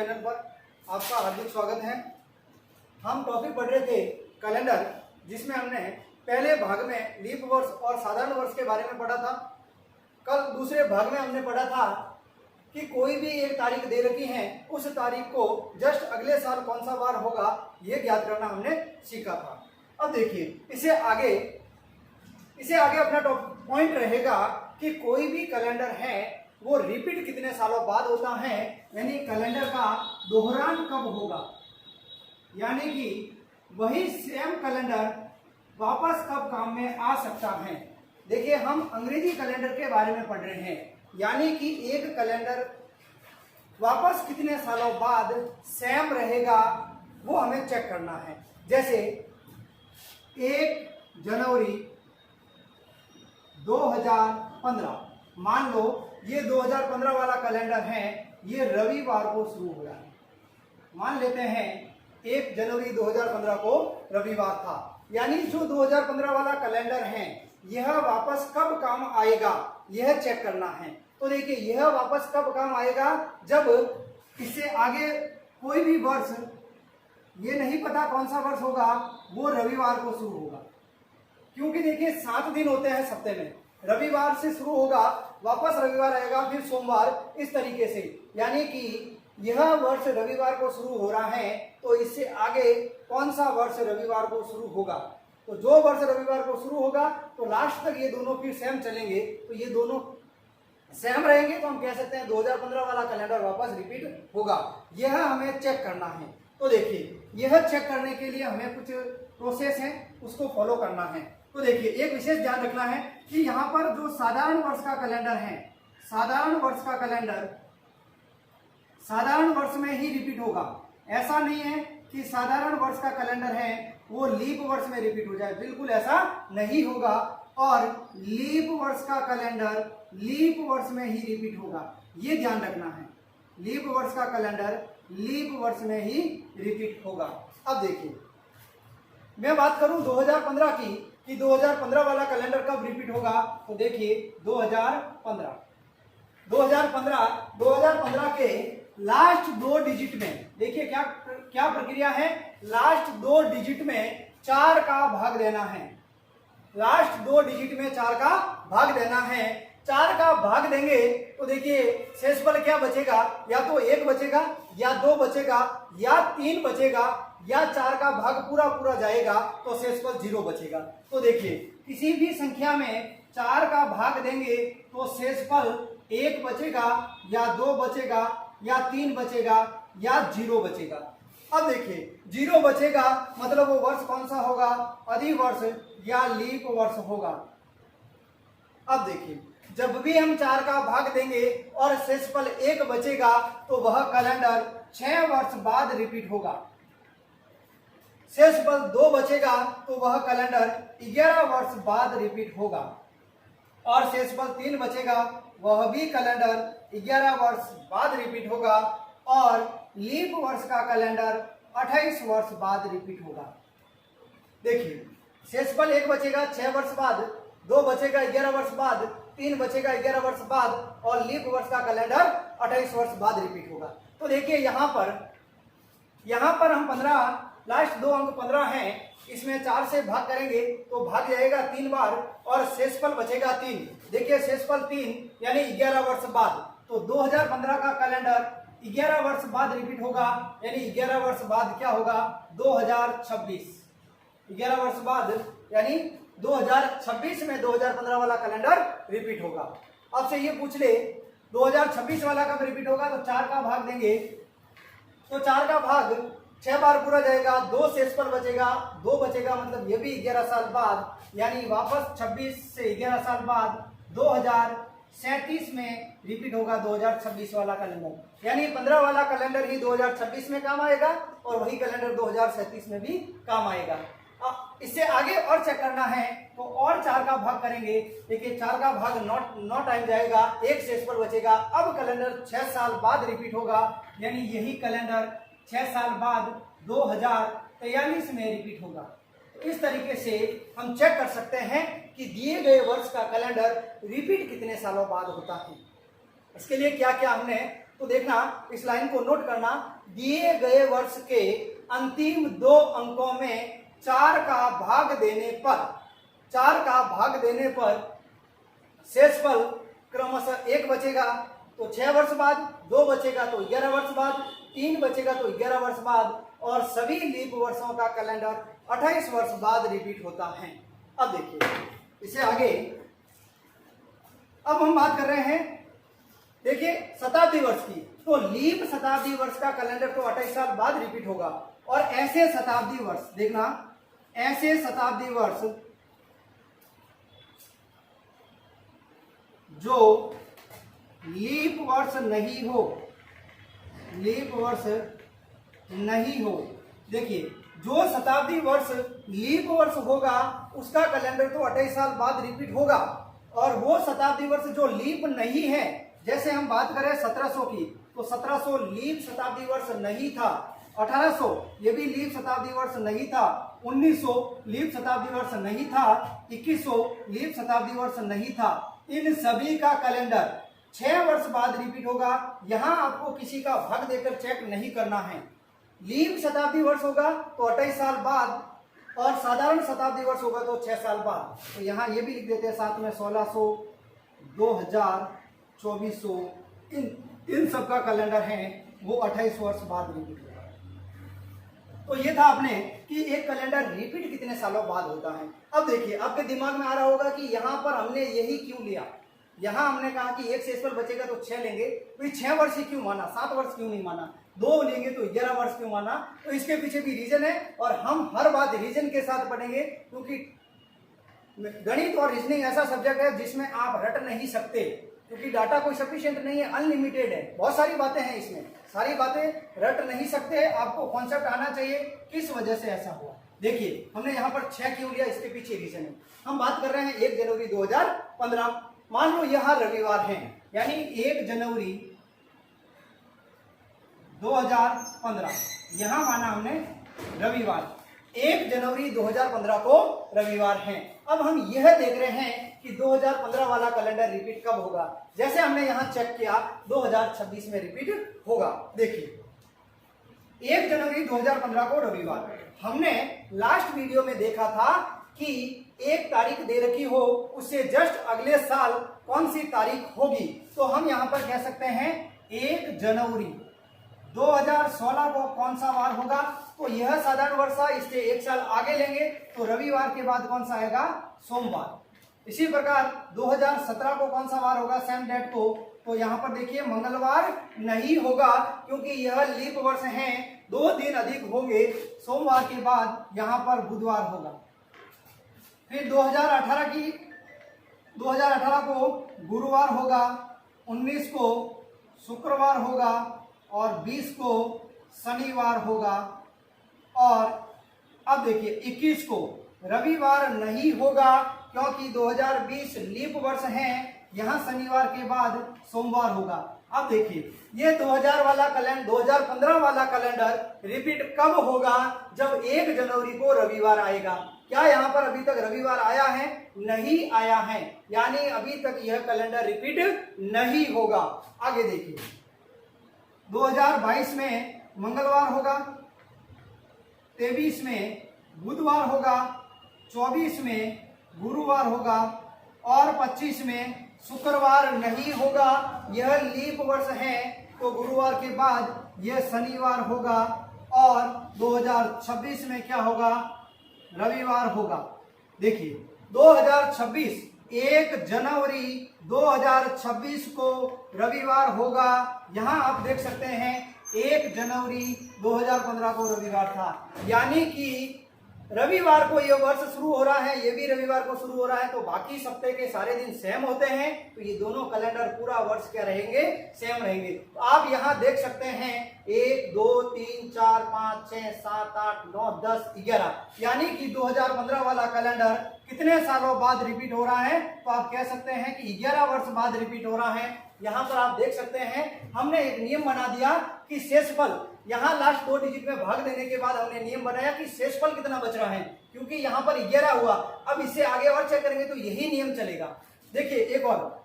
Channel पर आपका हार्दिक स्वागत है। हम टॉपिक पढ़ रहे थे कैलेंडर, जिसमें हमने पहले भाग में लीप वर्ष और साधारण वर्ष के बारे में पढ़ा था। कल दूसरे भाग में हमने पढ़ा था कि कोई भी एक तारीख दे रखी है, उस तारीख को जस्ट अगले साल कौन सा वार होगा ये ज्ञात करना हमने सीखा था। अब देखिए इसे आगे अपना पॉइंट रहेगा कि कोई भी कैलेंडर है वो रिपीट कितने सालों बाद होता है, यानी कैलेंडर का दोहरान कब होगा, यानी कि वही सेम कैलेंडर वापस कब काम में आ सकता है। देखिए हम अंग्रेजी कैलेंडर के बारे में पढ़ रहे हैं, यानी कि एक कैलेंडर वापस कितने सालों बाद सेम रहेगा वो हमें चेक करना है। जैसे 1 जनवरी 2015, मान लो ये 2015 वाला कैलेंडर है, ये रविवार को शुरू हुआ है। मान लेते हैं 1 जनवरी 2015 को रविवार था, यानी जो 2015 वाला कैलेंडर है यह वापस कब काम आएगा यह चेक करना है। तो देखिए यह वापस कब काम आएगा, जब इससे आगे कोई भी वर्ष, ये नहीं पता कौन सा वर्ष होगा, वो रविवार को शुरू होगा। क्योंकि देखिए 7 दिन होते हैं सप्ताह में, रविवार से शुरू होगा, वापस रविवार आएगा, फिर सोमवार, इस तरीके से। यानी कि यह वर्ष रविवार को शुरू हो रहा है, तो इससे आगे कौन सा वर्ष रविवार को शुरू होगा। तो जो वर्ष रविवार को शुरू होगा तो लास्ट तक ये दोनों फिर सेम चलेंगे, तो ये दोनों सेम रहेंगे, तो हम कह सकते हैं 2015 वाला कैलेंडर वापस रिपीट होगा। यह हमें चेक करना है। तो देखिए यह चेक करने के लिए हमें कुछ प्रोसेस है, उसको फॉलो करना है। तो देखिए एक विशेष ध्यान रखना है कि यहाँ पर जो साधारण वर्ष का कैलेंडर है, साधारण वर्ष का कैलेंडर साधारण वर्ष में ही रिपीट होगा। ऐसा नहीं है कि साधारण वर्ष का कैलेंडर है वो लीप वर्ष में रिपीट हो जाए, बिल्कुल ऐसा नहीं होगा। और लीप वर्ष का कैलेंडर लीप वर्ष में ही रिपीट होगा, ये ध्यान रखना है। लीप वर्ष का कैलेंडर लीप वर्ष में ही रिपीट होगा। अब देखिए मैं बात करूं 2015 की कि 2015 वाला कैलेंडर कब रिपीट होगा। तो देखिए 2015 के लास्ट 2 डिजिट में, देखिए क्या प्रक्रिया है, लास्ट 2 डिजिट में 4 का भाग देना है। लास्ट 2 डिजिट में 4 का भाग देना है। 4 का भाग देंगे तो देखिए शेषफल क्या बचेगा, या तो 1 बचेगा, या 2 बचेगा, या 3 बचेगा, या 4 का भाग पूरा जाएगा तो शेषफल 0 बचेगा। तो देखिए किसी भी संख्या में 4 का भाग देंगे तो शेषफल 1 बचेगा, या 2 बचेगा, या 3 बचेगा, या 0 बचेगा। अब देखिए 0 बचेगा मतलब वो वर्ष कौन सा होगा, अधिवर्ष या लीप वर्ष होगा। अब देखिए जब भी हम 4 का भाग देंगे और शेषफल 1 बचेगा तो वह कैलेंडर 6 वर्ष बाद रिपीट होगा। शेषफल 2 बचेगा तो वह कैलेंडर 11 वर्ष बाद रिपीट होगा। और शेषफल 3 बचेगा, वह भी कैलेंडर 11 वर्ष बाद रिपीट होगा। और लीप वर्ष का कैलेंडर 28 वर्ष बाद रिपीट होगा। देखिए शेषफल 1 बचेगा 6 वर्ष बाद, 2 बचेगा 11 वर्ष बाद, 3 बचेगा 11 वर्ष बाद, और लीप वर्ष का कैलेंडर 28 वर्ष बाद रिपीट होगा। तो देखिए यहाँ पर हम 15, लास्ट 2 अंक 15 हैं, इसमें 4 से भाग करेंगे तो भाग जाएगा 3 बार और शेषफल बचेगा 3। देखिए शेषफल 3 यानी 11 वर्ष बाद। तो 2015 का कैलेंडर 11 वर्ष बाद रिपीट होगा, यानी 11 वर्ष बाद क्या होगा, 2026। 11 वर्ष बाद यानी 2026 में 2015 वाला कैलेंडर रिपीट होगा। अब से ये पूछ ले 2026 वाला कब रिपीट होगा, तो 4 का भाग देंगे तो 4 का भाग 6 बार पूरा जाएगा, 2 शेषफल बचेगा, 2 बचेगा, मतलब ये भी 11 साल बाद, यानी वापस 26 से 11 साल बाद 2037 में रिपीट होगा 2026 वाला कैलेंडर। यानी 15 वाला कैलेंडर ही 2026 में काम आएगा और वही कैलेंडर 2037 में भी काम आएगा। इससे आगे और चेक करना है तो और 4 का भाग करेंगे। देखिए 4 का भाग 9 टाइम जाएगा, 1 शेषफल बचेगा। अब कैलेंडर 6 साल बाद रिपीट होगा, यानी यही कैलेंडर 6 साल बाद 2043 में रिपीट होगा। तो इस तरीके से हम चेक कर सकते हैं कि दिए गए वर्ष का कैलेंडर रिपीट कितने सालों बाद होता है। इसके लिए क्या क्या हमने तो देखना, इस लाइन को नोट करना, दिए गए वर्ष के अंतिम 2 अंकों में 4 का भाग देने पर शेषफल क्रमशः 1 बचेगा तो 6 वर्ष बाद, 2 बचेगा तो 11 वर्ष बाद, 3 बचेगा तो 11 वर्ष बाद, और सभी लीप वर्षों का कैलेंडर 28 वर्ष बाद रिपीट होता है। अब देखिए इसे आगे, अब हम बात कर रहे हैं, देखिए शताब्दी वर्ष की, तो लीप शताब्दी वर्ष का कैलेंडर तो 28 साल बाद रिपीट होगा। और ऐसे शताब्दी वर्ष, देखना, ऐसे शताब्दी वर्ष जो लीप वर्ष नहीं हो, देखिए जो शताब्दी वर्ष लीप वर्ष होगा उसका कैलेंडर तो 28 साल बाद रिपीट होगा, और वो शताब्दी वर्ष जो लीप नहीं है, जैसे हम बात करें 1700 की, तो 1700 लीप शताब्दी वर्ष नहीं था, 1800 ये भी लीप शताब्दी वर्ष नहीं था, 1900 लीप शताब्दी वर्ष नहीं था, 2100 लीप शताब्दी वर्ष नहीं था। इन सभी का कैलेंडर 6 वर्ष बाद रिपीट होगा। यहां आपको किसी का भाग देकर चेक नहीं करना है। लीप शताब्दी वर्ष होगा तो 28 साल बाद, और साधारण शताब्दी वर्ष होगा तो 6 साल बाद। तो यहाँ ये भी लिख देते हैं साथ में 1600, 2000, 2400, इन सब का कैलेंडर है वो 28 वर्ष बाद रिपीट होगा। तो ये था अपने कि एक कैलेंडर रिपीट कितने सालों बाद होता है। अब देखिए आपके दिमाग में आ रहा होगा कि यहाँ पर हमने यही क्यों लिया, यहाँ हमने कहा कि एक शेषफल बचेगा तो 6 लेंगे, तो 6 वर्ष ही क्यों माना, 7 वर्ष क्यों नहीं माना, 2 लेंगे तो 11 वर्ष क्यों माना। तो इसके पीछे भी रीजन है, और हम हर बात रीजन के साथ पढ़ेंगे, क्योंकि गणित और रीजनिंग ऐसा सब्जेक्ट है जिसमें आप रट नहीं सकते, क्योंकि डाटा कोई सफिशिएंट नहीं है, अनलिमिटेड है, बहुत सारी बातें हैं इसमें, सारी बातें रट नहीं सकते। आपको कॉन्सेप्ट आना चाहिए किस वजह से ऐसा हुआ। देखिए हमने यहाँ पर 6 क्यों लिया, इसके पीछे रीजन है। हम बात कर रहे हैं 1 जनवरी 2015, मान लो यह रविवार है, यानी 1 जनवरी 2015 यहां माना हमने रविवार, 1 जनवरी 2015 को रविवार है। अब हम यह देख रहे हैं कि 2015 वाला कैलेंडर रिपीट कब होगा। जैसे हमने यहां चेक किया 2026 में रिपीट होगा। देखिए 1 जनवरी 2015 को रविवार, हमने लास्ट वीडियो में देखा था कि एक तारीख दे रखी हो, उससे जस्ट अगले साल कौन सी तारीख होगी। तो हम यहां पर कह सकते हैं 1 जनवरी 2016 को कौन सा वार होगा, तो यह साधारण वर्ष है, इससे 1 साल आगे लेंगे तो रविवार के बाद कौन सा आएगा, सोमवार। इसी प्रकार 2017 को कौन सा वार होगा, सेम डेट को, तो यहाँ पर देखिए मंगलवार नहीं होगा, क्योंकि यह लीप वर्ष है, 2 दिन अधिक होंगे, सोमवार के बाद यहाँ पर बुधवार होगा। फिर 2018 को गुरुवार होगा, 19 को शुक्रवार होगा, और 20 को शनिवार होगा, और अब देखिए 21 को रविवार नहीं होगा, क्योंकि 2020 लीप वर्ष है, यहां शनिवार के बाद सोमवार होगा। अब देखिए ये 2015 वाला कैलेंडर रिपीट कब होगा, जब 1 जनवरी को रविवार आएगा। क्या यहाँ पर अभी तक रविवार आया है, नहीं आया है, यानी अभी तक यह कैलेंडर रिपीट नहीं होगा। आगे देखिए 2022 में मंगलवार होगा, 23 में बुधवार होगा, 24 में गुरुवार होगा, और 25 में शुक्रवार नहीं होगा। यह लीप वर्ष है, तो गुरुवार के बाद यह शनिवार होगा, और 2026 में क्या होगा, रविवार होगा। देखिए 2026 1 जनवरी 2026 को रविवार होगा। यहां आप देख सकते हैं 1 जनवरी 2015 को रविवार था, यानी कि रविवार को यह वर्ष शुरू हो रहा है, ये भी रविवार को शुरू हो रहा है, तो बाकी सप्ताह के सारे दिन सेम होते हैं, तो ये दोनों कैलेंडर पूरा वर्ष क्या रहेंगे, सेम रहेंगे। तो आप यहाँ देख सकते हैं 1 2 3 4 5 6 7 8 9 10 11, यानी कि 2015 वाला कैलेंडर कितने सालों बाद रिपीट हो रहा है, तो आप कह सकते हैं कि 11 वर्ष बाद रिपीट हो रहा है। यहाँ पर आप देख सकते हैं हमने एक नियम बना दिया कि शेषफल, यहाँ लास्ट 2 डिजिट में भाग देने के बाद हमने नियम बनाया कि शेषफल कितना बच रहा है, क्योंकि यहाँ पर 11 हुआ, अब इससे आगे और चेक करेंगे तो यही नियम चलेगा। देखिए एक और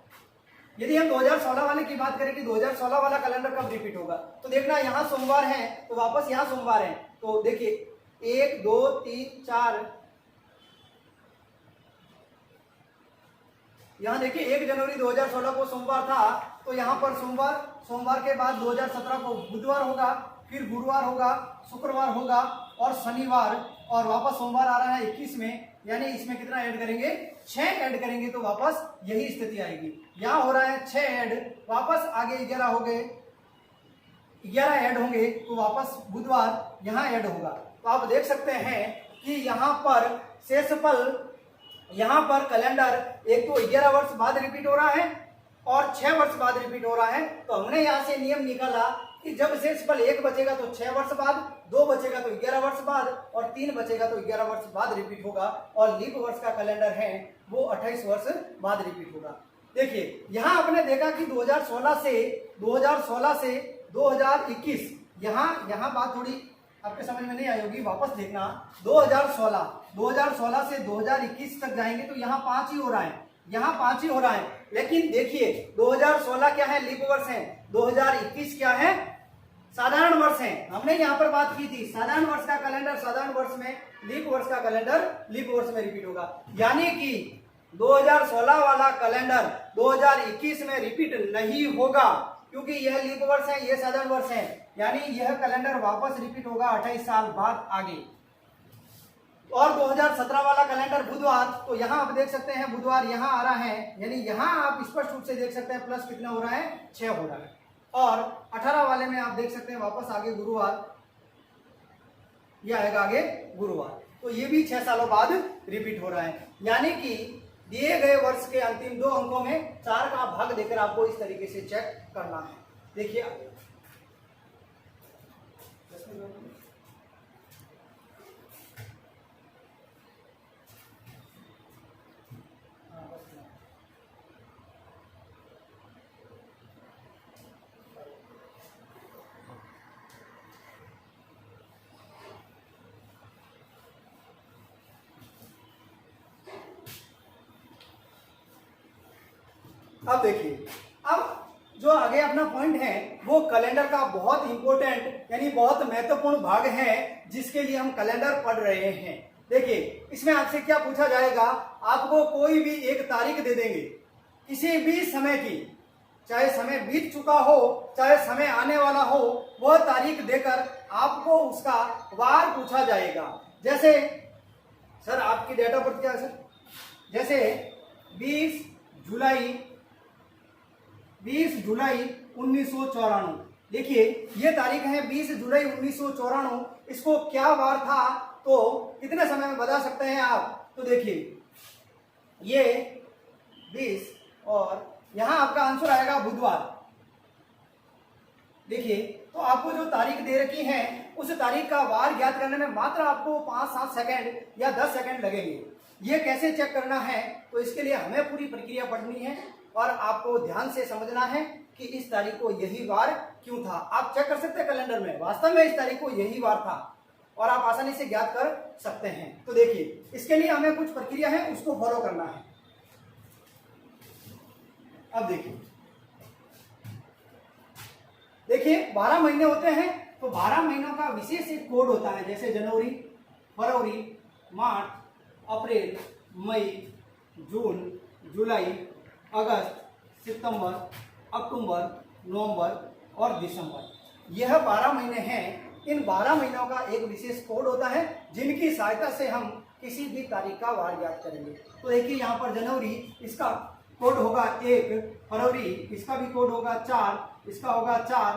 यदि हम 2016 वाले की बात करें कि 2016 वाला कैलेंडर कब रिपीट होगा, तो देखना यहाँ सोमवार है तो वापस यहाँ सोमवार है, तो देखिए 1 2 3 4, यहाँ देखिए 1 जनवरी 2016 को सोमवार था, तो यहाँ पर सोमवार के बाद 2017 को बुधवार होगा, फिर गुरुवार होगा, शुक्रवार होगा और शनिवार, और वापस सोमवार आ रहा है 21 में, यानी इसमें कितना ऐड करेंगे, 6 ऐड करेंगे तो वापस यही स्थिति आएगी। यहाँ हो रहा है 6 ऐड, वापस आगे 11 हो गए, 11 ऐड होंगे तो वापस बुधवार यहाँ ऐड होगा। तो आप देख सकते हैं कि यहाँ पर शेषफल, यहाँ पर कैलेंडर एक तो 11 वर्ष बाद रिपीट हो रहा है और 6 वर्ष बाद रिपीट हो रहा है। तो हमने यहाँ से नियम निकाला कि जब शेषफल 1 बचेगा तो 6 वर्ष बाद, 2 बचेगा तो 11 वर्ष बाद और 3 बचेगा तो 11 वर्ष बाद रिपीट होगा, और लीप वर्ष का कैलेंडर है वो 28 वर्ष बाद रिपीट होगा। देखिए यहाँ आपने देखा कि 2016 से 2021, यहाँ बात थोड़ी आपके समझ में नहीं आई होगी, वापस देखना। 2016 से 2021 तक जाएंगे तो यहाँ 5 ही हो रहा है, यहाँ 5 ही हो रहा है। लेकिन देखिए 2016 क्या है, लीप वर्ष है, 2021 क्या है, साधारण वर्ष है। हमने यहाँ पर बात की थी साधारण वर्ष का कैलेंडर साधारण वर्ष में, लीप वर्ष का कैलेंडर लीप वर्ष में रिपीट होगा। यानी कि 2016 वाला कैलेंडर 2021 में रिपीट नहीं होगा, क्योंकि यह लीप वर्ष है, यह साधारण वर्ष है, यानी यह कैलेंडर वापस रिपीट होगा 28 साल बाद आगे। और 2017 वाला कैलेंडर बुधवार, तो यहाँ आप देख सकते हैं बुधवार यहाँ आ रहा है, यानी यहाँ आप स्पष्ट रूप से देख सकते हैं प्लस कितना हो रहा है, 6 हो रहा है। और 18 वाले में आप देख सकते हैं वापस आगे गुरुवार, ये आएगा आगे गुरुवार, तो ये भी 6 सालों बाद रिपीट हो रहा है। यानी कि दिए गए वर्ष के अंतिम 2 अंकों में 4 का भाग देकर आपको इस तरीके से चेक करना है। देखिए अब देखिए, अब जो आगे अपना पॉइंट है वो कैलेंडर का बहुत इंपॉर्टेंट यानी बहुत महत्वपूर्ण भाग है, जिसके लिए हम कैलेंडर पढ़ रहे हैं। देखिए इसमें आपसे क्या पूछा जाएगा, आपको कोई भी एक तारीख दे देंगे किसी भी समय की, चाहे समय बीत चुका हो चाहे समय आने वाला हो, वह तारीख देकर आपको उसका वार पूछा जाएगा। जैसे सर आपकी डेट ऑफ बर्थ क्या है सर, जैसे 20 जुलाई 1994। देखिए ये तारीख है 20 जुलाई 1994, इसको क्या वार था तो कितने समय में बता सकते हैं आप, तो देखिए ये 20 और यहां आपका आंसर आएगा बुधवार। देखिए तो आपको जो तारीख दे रखी है उस तारीख का वार ज्ञात करने में मात्र आपको 5-7 सेकंड या 10 सेकंड लगेंगे। ये कैसे चेक करना है, तो इसके लिए हमें पूरी प्रक्रिया पढ़नी है और आपको ध्यान से समझना है कि इस तारीख को यही वार क्यों था। आप चेक कर सकते हैं कैलेंडर में, वास्तव में इस तारीख को यही वार था और आप आसानी से ज्ञात कर सकते हैं। तो देखिए इसके लिए हमें कुछ प्रक्रिया है उसको फॉलो करना है। अब देखिए 12 महीने होते हैं, तो 12 महीनों का विशेष एक कोड होता है, जैसे जनवरी, फरवरी, मार्च, अप्रैल, मई, जून, जुलाई, अगस्त, सितंबर, अक्टूबर, नवंबर और दिसंबर। यह 12 महीने हैं। इन 12 महीनों का एक विशेष कोड होता है जिनकी सहायता से हम किसी भी तारीख का वार याद करेंगे। तो देखिए यहाँ पर जनवरी, इसका कोड होगा 1, फरवरी इसका भी कोड होगा 4, इसका होगा 4,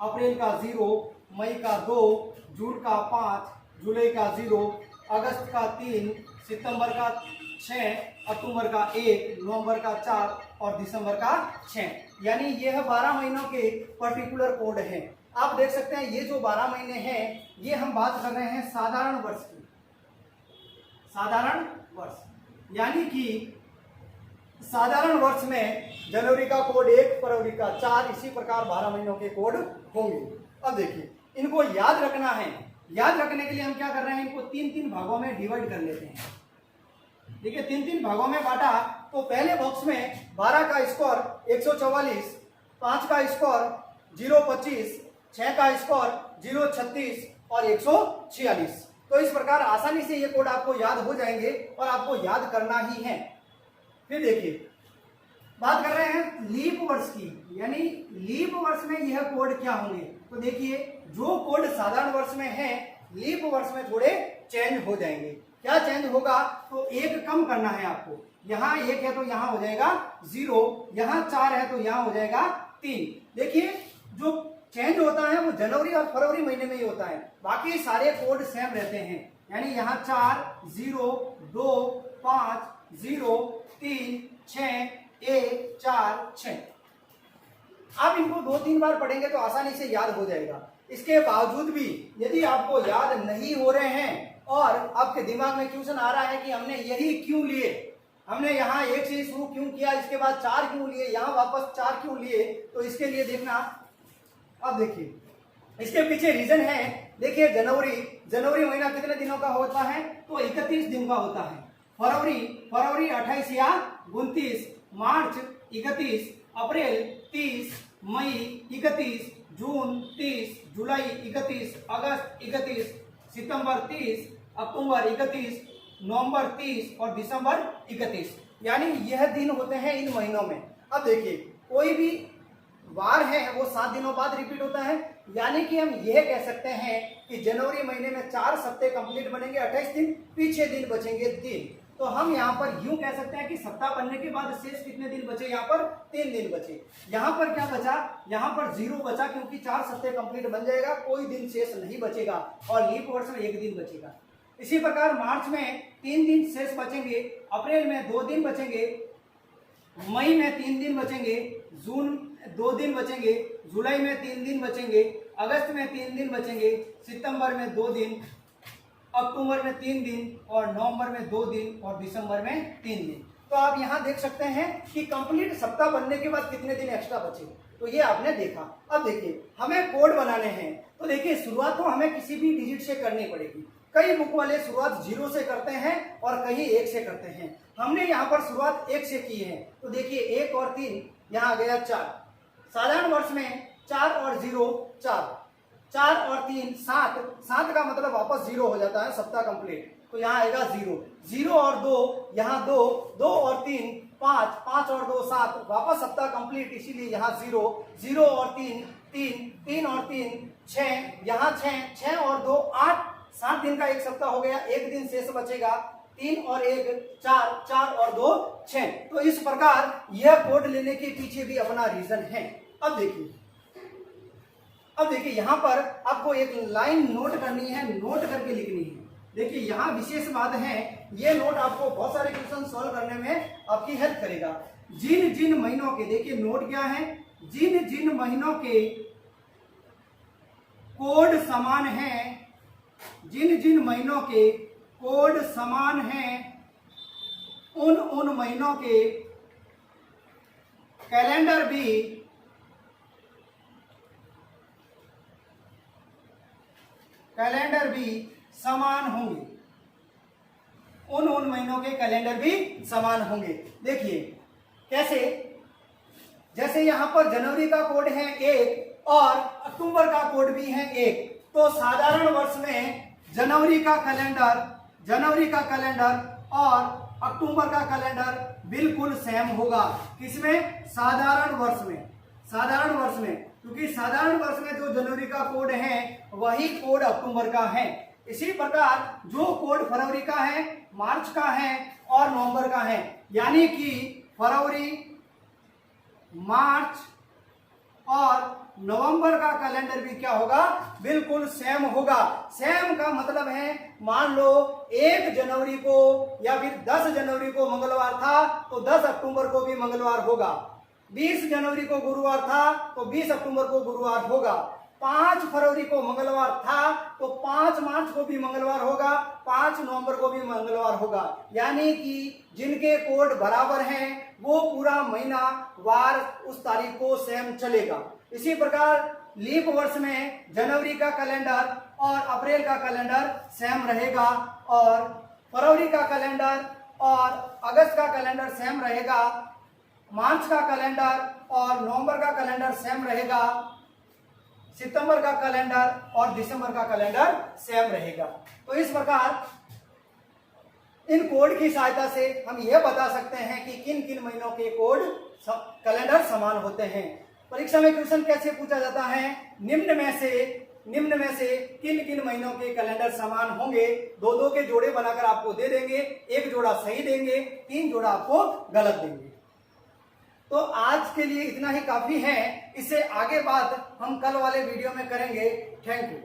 अप्रैल का 0, मई का 2, जून का 5, जुलाई का 0, अगस्त का 3, सितंबर का 6, अक्टूबर का 1, नवंबर का 4 और दिसंबर का 6। यानी यह 12 महीनों के पर्टिकुलर कोड हैं। आप देख सकते हैं ये जो 12 महीने हैं ये हम बात कर रहे हैं साधारण वर्ष की, साधारण वर्ष, यानी कि साधारण वर्ष में जनवरी का कोड 1, फरवरी का 4, इसी प्रकार 12 महीनों के कोड होंगे। अब देखिए इनको याद रखना है। याद रखने के लिए हम क्या कर रहे हैं, इनको 3-3 भागों में डिवाइड कर लेते हैं। देखिए 3-3 भागों में बांटा तो पहले बॉक्स में 12 का स्कोर 144, 5 का स्कोर 025, 6 का स्कोर 036 और 146। तो इस प्रकार आसानी से ये कोड आपको याद हो जाएंगे और आपको याद करना ही है। फिर देखिए, बात कर रहे हैं लीप वर्ष की, यानी लीप वर्ष में यह कोड क्या होंगे। तो देखिए, जो कोड साधारण वर्ष में है, लीप वर्ष में थोड़े चेंज हो जाएंगे। क्या चेंज होगा, तो एक कम करना है आपको। यहाँ 1 है तो यहाँ हो जाएगा 0, यहाँ 4 है तो यहाँ हो जाएगा 3। देखिए, जो चेंज होता है वो जनवरी और फरवरी महीने में ही होता है, बाकी सारे कोड सेम रहते हैं। यानी यहाँ 4, 0, 2, 5, 0, 3, 6, 1, 4, 6। आप इनको 2-3 बार पढ़ेंगे तो आसानी से याद हो जाएगा। इसके बावजूद भी यदि आपको याद नहीं हो रहे हैं और आपके दिमाग में क्वेश्चन आ रहा है कि हमने यही क्यों लिए, हमने यहाँ 1 से शुरू क्यों किया, इसके बाद 4 क्यों लिए, यहाँ वापस 4 क्यों लिए, तो इसके लिए देखना। अब देखिए, इसके पीछे रीजन है। देखिए, जनवरी महीना कितने दिनों का होता है, तो 31 दिन का होता है। फरवरी 28 या 29, मार्च 31, अप्रैल 30, मई 31, जून 30, जुलाई 31, अगस्त 31, सितंबर 30, अक्टूबर 31, नवंबर 30 और दिसंबर 31। यानी यह दिन होते हैं इन महीनों में। अब देखिए, कोई भी वार है वो 7 दिनों बाद रिपीट होता है। यानी कि हम यह कह सकते हैं कि जनवरी महीने में 4 सप्ताह कंप्लीट बनेंगे, 28 दिन, पीछे दिन बचेंगे 3। तो हम यहाँ पर यूं कह सकते हैं कि सप्ताह बनने के बाद शेष कितने दिन बचे, यहाँ पर 3 दिन बचे। यहाँ पर क्या बचा, यहाँ पर 0 बचा, क्योंकि 4 सप्ताह कंप्लीट बन जाएगा, कोई दिन शेष नहीं बचेगा और लीप वर्ष में 1 दिन बचेगा। इसी प्रकार मार्च में 3 दिन शेष बचेंगे, अप्रैल में 2 दिन बचेंगे, मई में 3 दिन बचेंगे, जून 2 दिन बचेंगे, जुलाई में 3 दिन बचेंगे, अगस्त में 3 दिन बचेंगे, सितंबर में 2 दिन, अक्टूबर में 3 दिन और नवंबर में 2 दिन और दिसंबर में 3 दिन। तो आप यहाँ देख सकते हैं कि कंप्लीट सप्ताह बनने के बाद कितने दिन एक्स्ट्रा बचे। तो ये आपने देखा। अब देखिए, हमें कोड बनाने हैं। तो देखिए, शुरुआत तो हमें किसी भी डिजिट से करनी पड़ेगी। कई बुक वाले शुरुआत 0 से करते हैं और कहीं 1 से करते हैं। हमने यहाँ पर शुरुआत 1 से की है। तो देखिए, 1 और 3, यहाँ आ गया 4। साधारण वर्ष में 4 और 0 4, 4 और 3 7, 7 का मतलब वापस 0 हो जाता है, सप्ताह कंप्लीट। तो यहाँ आएगा 0, 0 और 2, यहाँ 2, 2 और 3 5, 5 और 2 7, वापस सप्ताह कंप्लीट, इसीलिए यहाँ 0, 0 और 3 3, 3 और 3 6, यहाँ 6, 6 और 2 8, 7 दिन का एक सप्ताह हो गया, 1 दिन शेष बचेगा, 3 और 1 4, 4 और 2 6। तो इस प्रकार यह कोड लेने के पीछे भी अपना रीजन है। अब देखिए, यहाँ पर आपको एक लाइन नोट करनी है, नोट करके लिखनी है। देखिए, यहाँ विशेष बात है, ये नोट आपको बहुत सारे क्वेश्चन सॉल्व करने में आपकी हेल्प करेगा। जिन जिन महीनों के, देखिए नोट क्या है, जिन जिन महीनों के कोड समान हैं, जिन जिन महीनों के कोड समान हैं, उन महीनों के कैलेंडर भी समान होंगे, उन महीनों के कैलेंडर भी समान होंगे। देखिए कैसे, जैसे यहां पर जनवरी का कोड है 1 और अक्टूबर का कोड भी है 1, तो साधारण वर्ष में जनवरी का कैलेंडर और अक्टूबर का कैलेंडर बिल्कुल सेम होगा। किसमें, साधारण वर्ष में, क्योंकि साधारण वर्ष में जो जनवरी का कोड है वही कोड अक्टूबर का है। इसी प्रकार जो कोड फरवरी का है, मार्च का है और नवंबर का है, यानी कि फरवरी, मार्च और नवंबर का कैलेंडर भी क्या होगा, बिल्कुल सेम होगा। सेम का मतलब है, मान लो 1 जनवरी को या फिर 10 जनवरी को मंगलवार था तो 10 अक्टूबर को भी मंगलवार होगा, 20 जनवरी को गुरुवार था तो 20 अक्टूबर को गुरुवार होगा, 5 फरवरी को मंगलवार था तो 5 मार्च को भी मंगलवार होगा, 5 नवंबर को भी मंगलवार होगा। यानी कि जिनके कोड बराबर हैं वो पूरा महीना वार उस तारीख को सेम चलेगा। इसी प्रकार लीप वर्ष में जनवरी का कैलेंडर और अप्रैल का कैलेंडर सेम रहेगा और फरवरी का कैलेंडर और अगस्त का कैलेंडर सेम रहेगा, मार्च का कैलेंडर और नवंबर का कैलेंडर सेम रहेगा, सितंबर का कैलेंडर और दिसंबर का कैलेंडर सेम रहेगा। तो इस प्रकार इन कोड की सहायता से हम यह बता सकते हैं कि किन किन महीनों के कोड कैलेंडर समान होते हैं। परीक्षा में क्वेश्चन कैसे पूछा जाता है, निम्न में से किन किन महीनों के कैलेंडर समान होंगे, दो दो के जोड़े बनाकर आपको दे देंगे, एक जोड़ा सही देंगे, तीन जोड़ा आपको गलत देंगे। तो आज के लिए इतना ही काफी है, इससे आगे बात हम कल वाले वीडियो में करेंगे। Thank you.